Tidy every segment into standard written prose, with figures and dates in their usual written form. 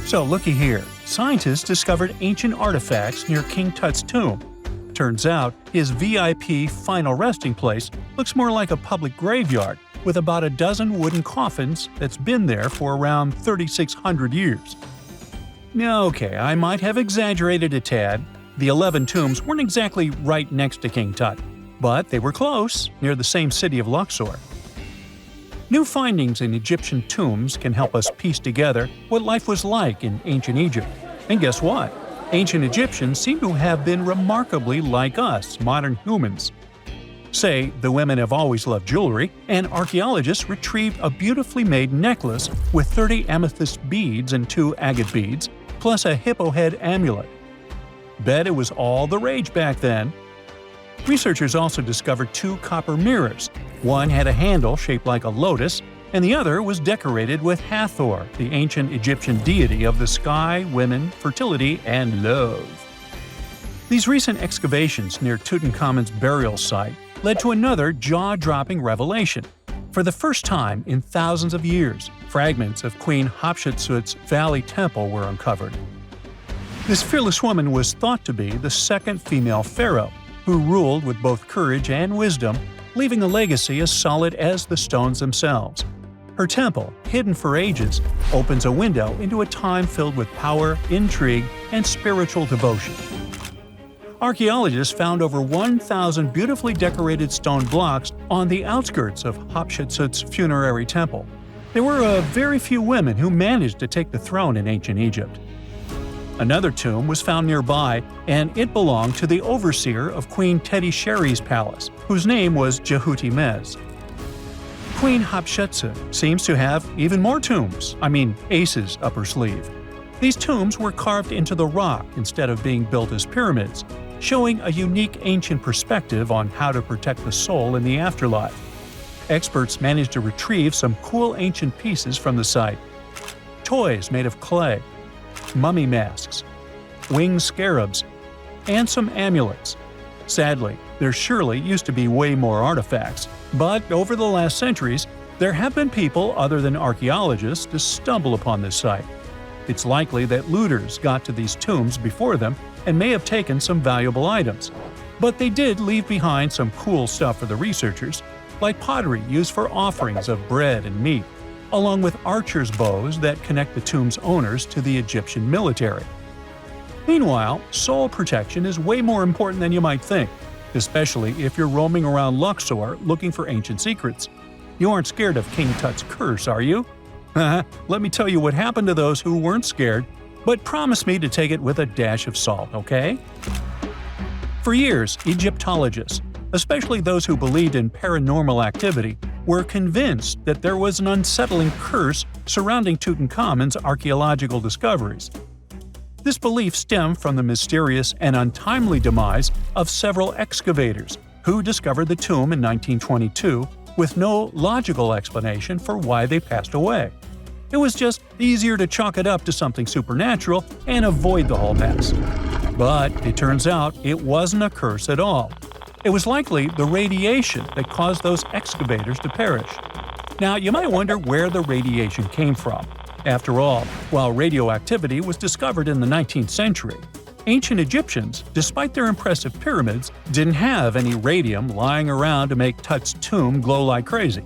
So looky here, scientists discovered ancient artifacts near King Tut's tomb. Turns out, his VIP final resting place looks more like a public graveyard with about a dozen wooden coffins that's been there for around 3,600 years. Okay, I might have exaggerated a tad. The 11 tombs weren't exactly right next to King Tut, but they were close, near the same city of Luxor. New findings in Egyptian tombs can help us piece together what life was like in ancient Egypt. And guess what? Ancient Egyptians seem to have been remarkably like us, modern humans. Say, the women have always loved jewelry, and archaeologists retrieved a beautifully made necklace with 30 amethyst beads and 2 agate beads, plus a hippo head amulet. Bet it was all the rage back then. Researchers also discovered 2 copper mirrors. One had a handle shaped like a lotus, and the other was decorated with Hathor, the ancient Egyptian deity of the sky, women, fertility, and love. These recent excavations near Tutankhamun's burial site led to another jaw-dropping revelation. For the first time in thousands of years, fragments of Queen Hatshepsut's Valley Temple were uncovered. This fearless woman was thought to be the second female pharaoh, who ruled with both courage and wisdom, leaving a legacy as solid as the stones themselves. Her temple, hidden for ages, opens a window into a time filled with power, intrigue, and spiritual devotion. Archaeologists found over 1,000 beautifully decorated stone blocks on the outskirts of Hatshepsut's funerary temple. There were very few women who managed to take the throne in ancient Egypt. Another tomb was found nearby, and it belonged to the overseer of Queen Teti Sheri's palace, whose name was Jehuti-Mez. Queen Hatshepsut seems to have even more tombs, aces up her sleeve. These tombs were carved into the rock instead of being built as pyramids, showing a unique ancient perspective on how to protect the soul in the afterlife. Experts managed to retrieve some cool ancient pieces from the site. Toys made of clay, mummy masks, winged scarabs, and some amulets. Sadly, there surely used to be way more artifacts, but over the last centuries, there have been people other than archaeologists to stumble upon this site. It's likely that looters got to these tombs before them and may have taken some valuable items. But they did leave behind some cool stuff for the researchers, like pottery used for offerings of bread and meat, along with archers' bows that connect the tomb's owners to the Egyptian military. Meanwhile, soul protection is way more important than you might think, especially if you're roaming around Luxor looking for ancient secrets. You aren't scared of King Tut's curse, are you? Let me tell you what happened to those who weren't scared, but promise me to take it with a dash of salt, okay? For years, Egyptologists, especially those who believed in paranormal activity, were convinced that there was an unsettling curse surrounding Tutankhamun's archaeological discoveries. This belief stemmed from the mysterious and untimely demise of several excavators who discovered the tomb in 1922 with no logical explanation for why they passed away. It was just easier to chalk it up to something supernatural and avoid the whole mess. But it turns out it wasn't a curse at all. It was likely the radiation that caused those excavators to perish. Now, you might wonder where the radiation came from. After all, while radioactivity was discovered in the 19th century, ancient Egyptians, despite their impressive pyramids, didn't have any radium lying around to make Tut's tomb glow like crazy.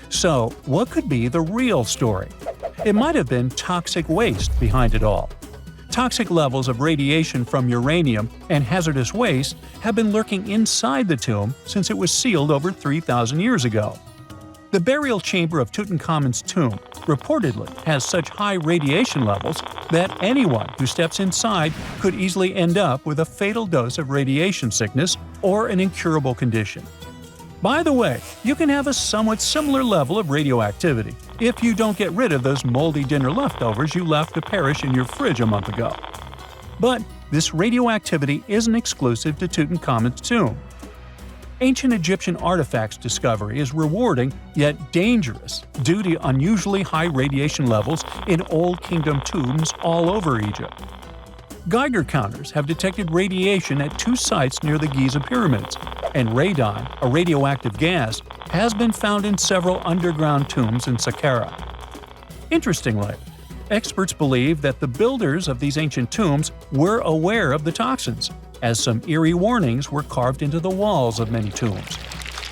So, what could be the real story? It might have been toxic waste behind it all. Toxic levels of radiation from uranium and hazardous waste have been lurking inside the tomb since it was sealed over 3,000 years ago. The burial chamber of Tutankhamun's tomb reportedly has such high radiation levels that anyone who steps inside could easily end up with a fatal dose of radiation sickness or an incurable condition. By the way, you can have a somewhat similar level of radioactivity if you don't get rid of those moldy dinner leftovers you left to perish in your fridge a month ago. But this radioactivity isn't exclusive to Tutankhamun's tomb. Ancient Egyptian artifacts discovery is rewarding yet dangerous due to unusually high radiation levels in Old Kingdom tombs all over Egypt. Geiger counters have detected radiation at 2 sites near the Giza pyramids, and radon, a radioactive gas, has been found in several underground tombs in Saqqara. Interestingly, Experts believe that the builders of these ancient tombs were aware of the toxins, as some eerie warnings were carved into the walls of many tombs.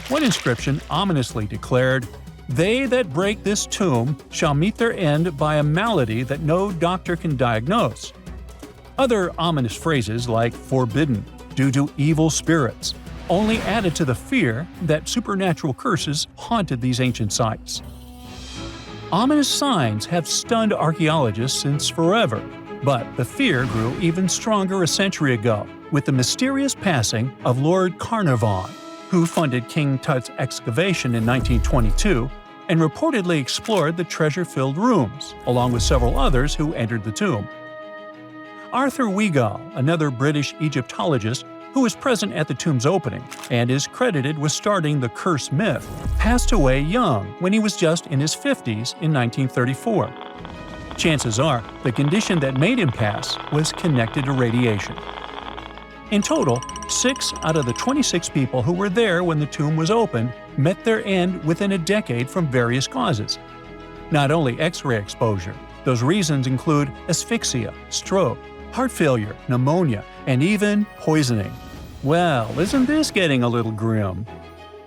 One inscription ominously declared, "They that break this tomb shall meet their end by a malady that no doctor can diagnose." Other ominous phrases like "forbidden," "due to evil spirits," only added to the fear that supernatural curses haunted these ancient sites. Ominous signs have stunned archaeologists since forever, but the fear grew even stronger a century ago with the mysterious passing of Lord Carnarvon, who funded King Tut's excavation in 1922 and reportedly explored the treasure-filled rooms, along with several others who entered the tomb. Arthur Weigall, another British Egyptologist who was present at the tomb's opening and is credited with starting the curse myth, passed away young when he was just in his 50s in 1934. Chances are the condition that made him pass was connected to radiation. In total, 6 out of the 26 people who were there when the tomb was opened met their end within a decade from various causes. Not only X-ray exposure, those reasons include asphyxia, stroke, heart failure, pneumonia, and even poisoning. Well, isn't this getting a little grim?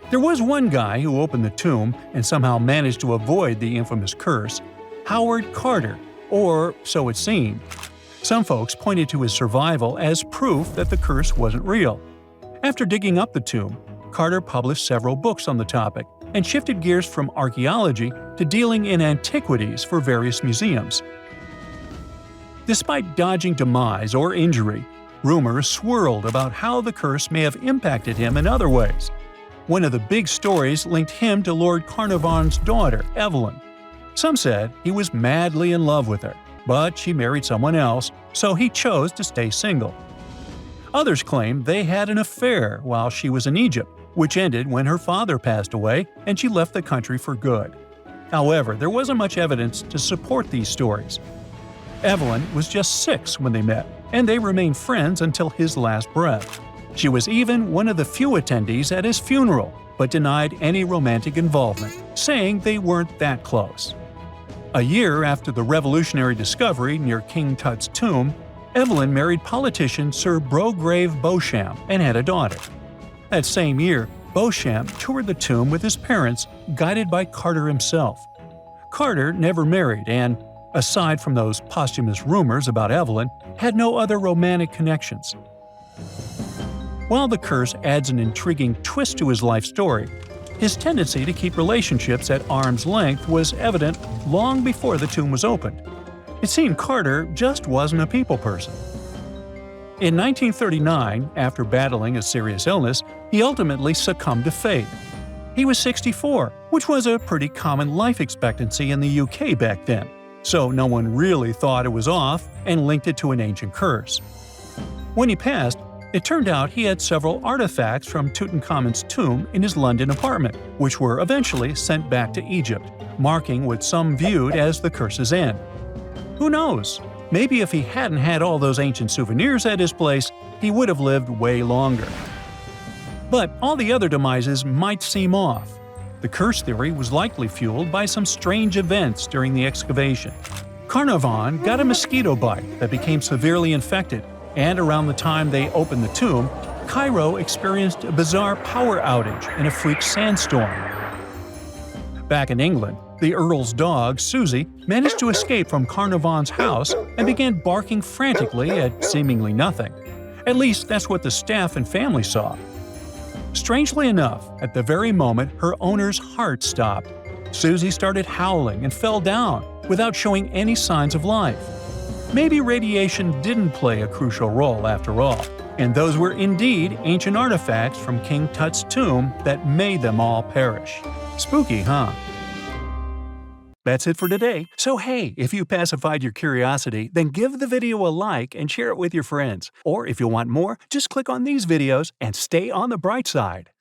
There was one guy who opened the tomb and somehow managed to avoid the infamous curse, Howard Carter, or so it seemed. Some folks pointed to his survival as proof that the curse wasn't real. After digging up the tomb, Carter published several books on the topic and shifted gears from archaeology to dealing in antiquities for various museums. Despite dodging demise or injury, rumors swirled about how the curse may have impacted him in other ways. One of the big stories linked him to Lord Carnarvon's daughter, Evelyn. Some said he was madly in love with her, but she married someone else, so he chose to stay single. Others claimed they had an affair while she was in Egypt, which ended when her father passed away and she left the country for good. However, there wasn't much evidence to support these stories. Evelyn was just 6 when they met, and they remained friends until his last breath. She was even one of the few attendees at his funeral, but denied any romantic involvement, saying they weren't that close. A year after the revolutionary discovery near King Tut's tomb, Evelyn married politician Sir Brograve Beauchamp and had a daughter. That same year, Beauchamp toured the tomb with his parents, guided by Carter himself. Carter never married and, aside from those posthumous rumors about Evelyn, had no other romantic connections. While the curse adds an intriguing twist to his life story, his tendency to keep relationships at arm's length was evident long before the tomb was opened. It seemed Carter just wasn't a people person. In 1939, after battling a serious illness, he ultimately succumbed to fate. He was 64, which was a pretty common life expectancy in the UK back then, so no one really thought it was off and linked it to an ancient curse. When he passed, it turned out he had several artifacts from Tutankhamun's tomb in his London apartment, which were eventually sent back to Egypt, marking what some viewed as the curse's end. Who knows? Maybe if he hadn't had all those ancient souvenirs at his place, he would have lived way longer. But all the other demises might seem off. The curse theory was likely fueled by some strange events during the excavation. Carnarvon got a mosquito bite that became severely infected, and around the time they opened the tomb, Cairo experienced a bizarre power outage and a freak sandstorm. Back in England, the Earl's dog, Susie, managed to escape from Carnarvon's house and began barking frantically at seemingly nothing. At least that's what the staff and family saw. Strangely enough, at the very moment her owner's heart stopped, Susie started howling and fell down without showing any signs of life. Maybe radiation didn't play a crucial role after all, and those were indeed ancient artifacts from King Tut's tomb that made them all perish. Spooky, huh? That's it for today. So hey, if you pacified your curiosity, then give the video a like and share it with your friends. Or if you want more, just click on these videos and stay on the bright side.